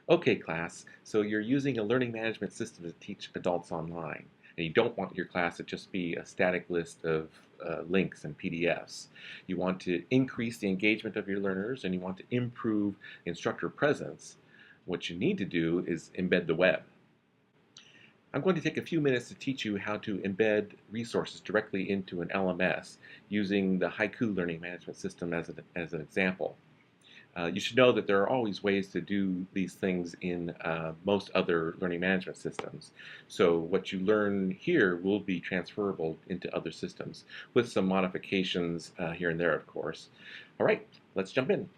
Okay, class, so you're using a learning management system to teach adults online, and you don't want your class to just be a static list of links and PDFs. You want to increase the engagement of your learners, and you want to improve instructor presence. What you need to do is embed the web. I'm going to take a few minutes to teach you how to embed resources directly into an LMS using the Haiku learning management system as an example. You should know that there are always ways to do these things in most other learning management systems. So what you learn here will be transferable into other systems with some modifications here and there, of course. All right, let's jump in.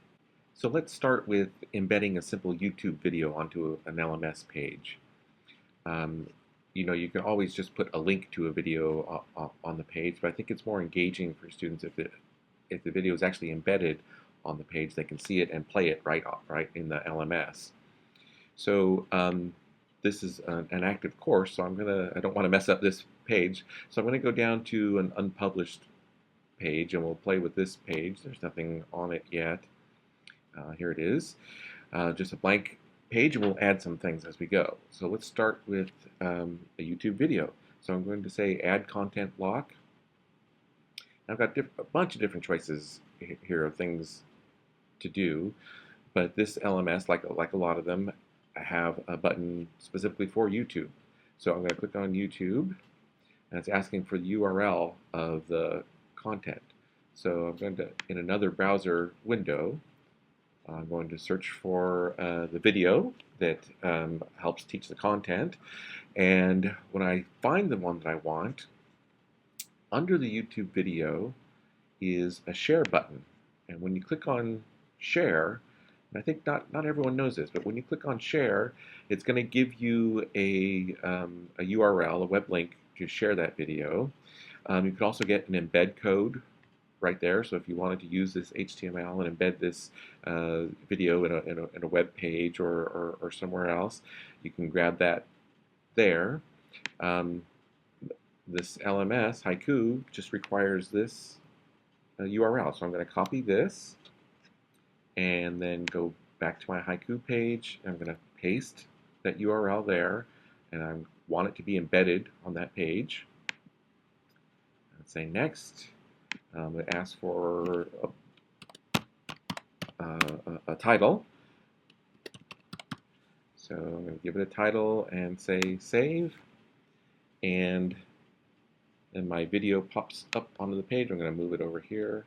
So let's start with embedding a simple YouTube video onto an LMS page. Um, you can always just put a link to a video on the page, but I think it's more engaging for students if the video is actually embedded on the page. They can see it and play it right in the LMS. So this is an active course, so I don't want to mess up this page, so I'm going to go down to an unpublished page, and we'll play with this page. There's nothing on it yet. Here it is, just a blank page, and we'll add some things as we go. So let's start with a YouTube video. So I'm going to say add content block. I've got a bunch of different choices here of things to do, but this LMS, like a lot of them, have a button specifically for YouTube. So I'm going to click on YouTube, and it's asking for the URL of the content. So I'm going to, in another browser window, I'm going to search for the video that helps teach the content, and when I find the one that I want, under the YouTube video is a share button, and when you click on share, and I think not everyone knows this, but when you click on share, it's going to give you a URL, a web link to share that video. You can also get an embed code right there, so if you wanted to use this HTML and embed this video in a web page or somewhere else, you can grab that there. This LMS, Haiku, just requires this URL. So I'm going to copy this and then go back to my Haiku page. I'm going to paste that URL there, and I want it to be embedded on that page. Let's say next. It asks for a title. So I'm going to give it a title and say save. And then my video pops up onto the page. I'm going to move it over here.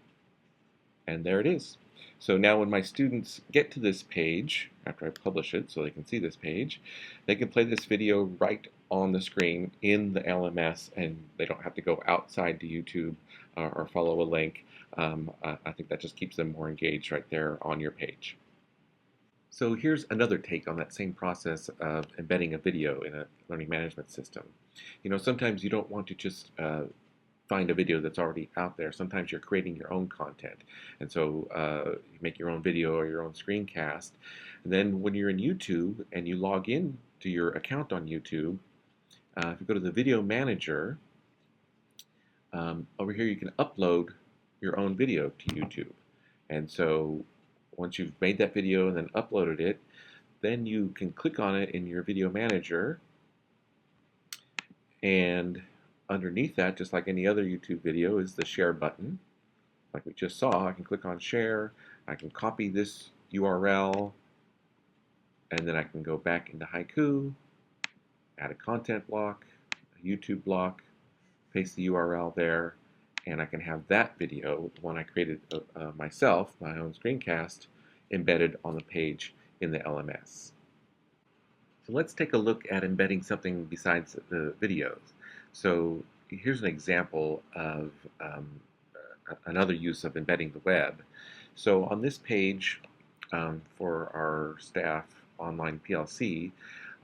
And there it is. So now when my students get to this page, after I publish it so they can see this page, they can play this video right on the screen in the LMS, and they don't have to go outside to YouTube or follow a link. I think that just keeps them more engaged right there on your page. So here's another take on that same process of embedding a video in a learning management system. Sometimes you don't want to just find a video that's already out there. Sometimes you're creating your own content. And so you make your own video or your own screencast. And then when you're in YouTube and you log in to your account on YouTube, if you go to the video manager, over here you can upload your own video to YouTube. And so once you've made that video and then uploaded it, then you can click on it in your video manager, and underneath that, just like any other YouTube video, is the share button. Like we just saw, I can click on share, I can copy this URL, and then I can go back into Haiku, add a content block, a YouTube block, paste the URL there, and I can have that video, the one I created myself, my own screencast, embedded on the page in the LMS. So let's take a look at embedding something besides the videos. So here's an example of another use of embedding the web. So on this page for our staff online PLC,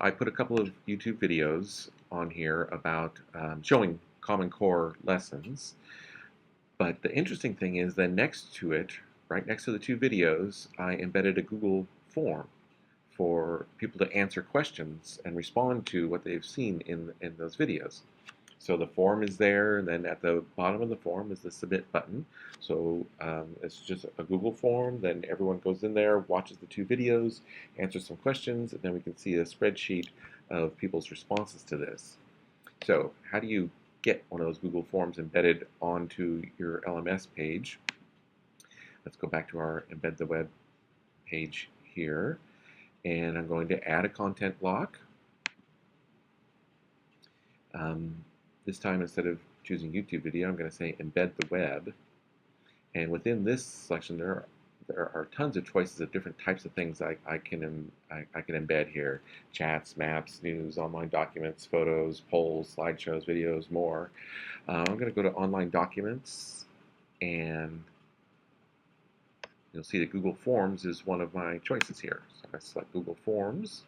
I put a couple of YouTube videos on here about showing Common Core lessons. But the interesting thing is that next to it, right next to the two videos, I embedded a Google form for people to answer questions and respond to what they've seen in those videos. So the form is there, and then at the bottom of the form is the submit button. So it's just a Google form. Then everyone goes in there, watches the 2 videos, answers some questions, and then we can see a spreadsheet of people's responses to this. So how do you get one of those Google Forms embedded onto your LMS page? Let's go back to our Embed the Web page here, and I'm going to add a content block. This time, instead of choosing YouTube video, I'm going to say Embed the Web. And within this selection, there are tons of choices of different types of things I can embed here: chats, maps, news, online documents, photos, polls, slideshows, videos, more. I'm going to go to online documents, and you'll see that Google Forms is one of my choices here. So I select Google Forms.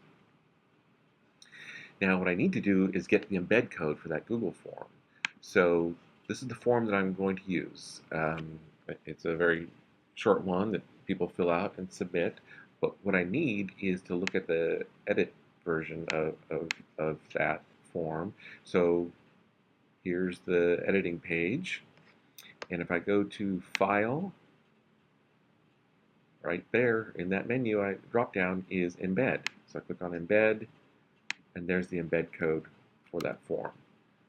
Now what I need to do is get the embed code for that Google form. So this is the form that I'm going to use. It's a very short one that people fill out and submit. But what I need is to look at the edit version of that form. So here's the editing page. And if I go to File, right there in that menu, drop down is Embed. So I click on Embed, and there's the embed code for that form.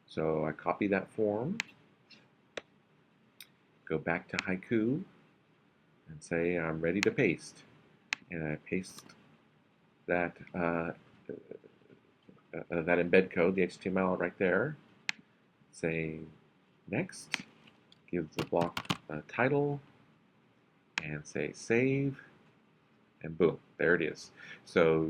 So I copy that form, go back to Haiku, and say I'm ready to paste. And I paste that that embed code, the HTML, right there. Say next, give the block a title, and say save, and boom, there it is. So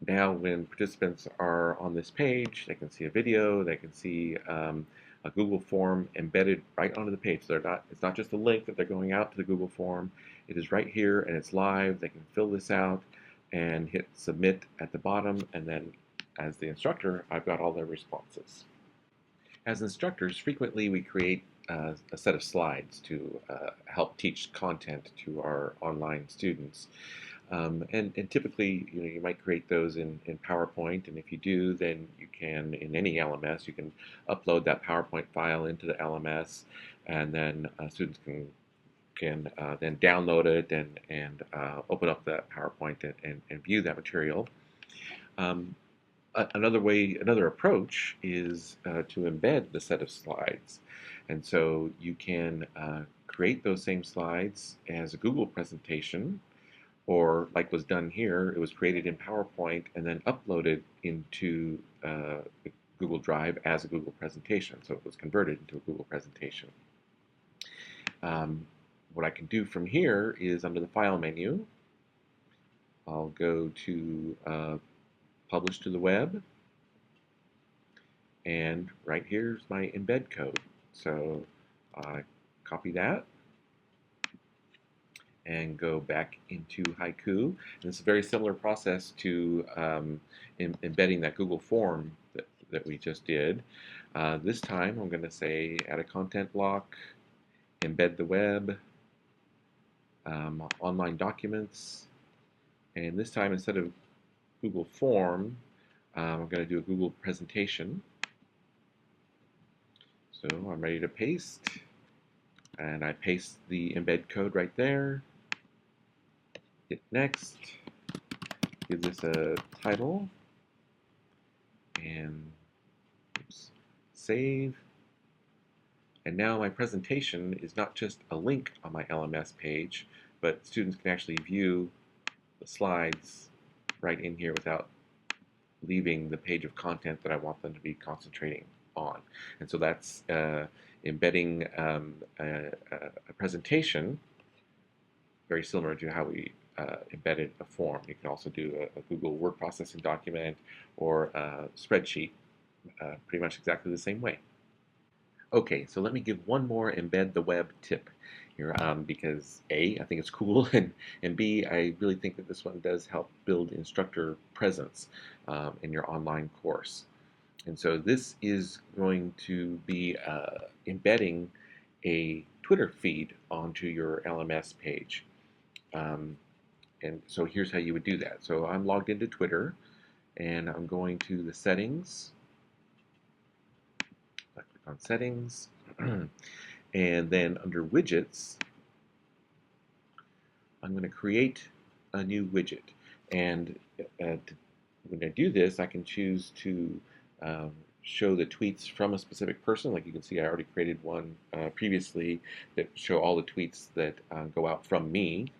now when participants are on this page, they can see a video, they can see a Google form embedded right onto the page. So it's not just a link that they're going out to the Google form. It is right here and it's live. They can fill this out and hit submit at the bottom, and then as the instructor, I've got all their responses. As instructors, frequently we create a set of slides to help teach content to our online students. And typically, you might create those in PowerPoint, and if you do, then you can, in any LMS, you can upload that PowerPoint file into the LMS, and then students can then download it and open up that PowerPoint and view that material. Another approach is to embed the set of slides. And so you can create those same slides as a Google presentation, or like was done here, it was created in PowerPoint and then uploaded into Google Drive as a Google presentation. So it was converted into a Google presentation. What I can do from here is under the File menu, I'll go to Publish to the Web, and right here's my embed code. So I copy that and go back into Haiku. And it's a very similar process to embedding that Google form that we just did. This time I'm going to say add a content block, embed the web, online documents, and this time instead of Google form, I'm going to do a Google presentation. So I'm ready to paste, and I paste the embed code right there. Hit next, give this a title, and save. And now my presentation is not just a link on my LMS page, but students can actually view the slides right in here without leaving the page of content that I want them to be concentrating on. And so that's embedding a presentation, very similar to how we embedded a form. You can also do a Google word processing document or a spreadsheet pretty much exactly the same way. Okay, so let me give one more Embed the Web tip here, because A, I think it's cool, and B, I really think that this one does help build instructor presence in your online course. And so this is going to be embedding a Twitter feed onto your LMS page. And so here's how you would do that. So I'm logged into Twitter, and I'm going to the settings. I click on settings, and then under widgets, I'm going to create a new widget. And when I do this, I can choose to um, show the tweets from a specific person. Like you can see, I already created one previously that show all the tweets that go out from me.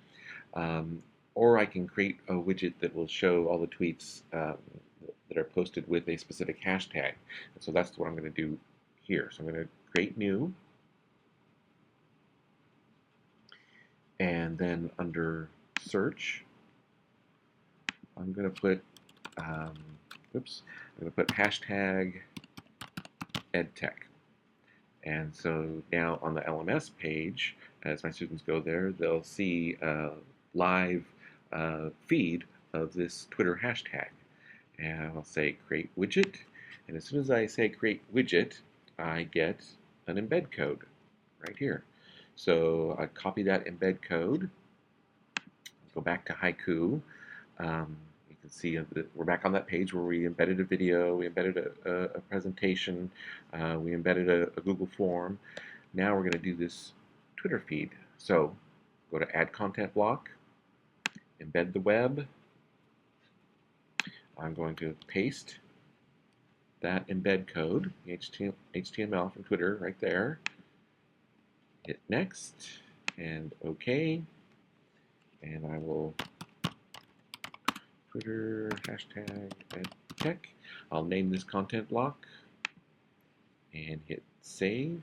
Um, or I can create a widget that will show all the tweets that are posted with a specific hashtag. And so that's what I'm going to do here. So I'm going to create new, and then under search, I'm going to put, um, oops, I'm going to put hashtag edtech. And so now on the LMS page, as my students go there, they'll see a live feed of this Twitter hashtag. And I'll say create widget. And as soon as I say create widget, I get an embed code right here. So I copy that embed code, go back to Haiku. You can see that we're back on that page where we embedded a video, we embedded a presentation, we embedded a Google form. Now we're going to do this Twitter feed. So go to Add Content Block, Embed the Web. I'm going to paste that embed code, the HTML from Twitter right there. Hit Next and OK. And I will Twitter hashtag edtech. I'll name this content block and hit save.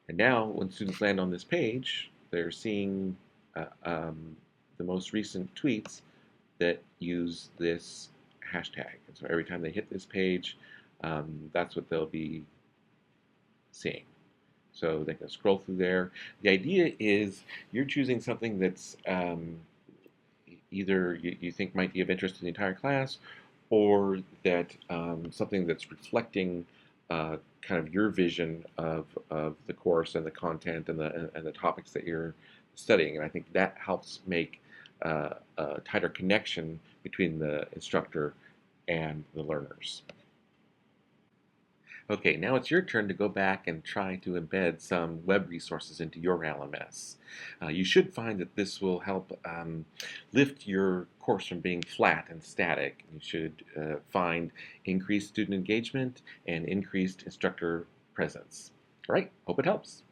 And now when students land on this page, they're seeing the most recent tweets that use this hashtag. And so every time they hit this page, that's what they'll be seeing. So they can scroll through there. The idea is you're choosing something that's either you think might be of interest to the entire class, or that something that's reflecting kind of your vision of the course and the content and the topics that you're studying. And I think that helps make a tighter connection between the instructor and the learners. Okay, now it's your turn to go back and try to embed some web resources into your LMS. You should find that this will help lift your course from being flat and static. You should find increased student engagement and increased instructor presence. All right, hope it helps.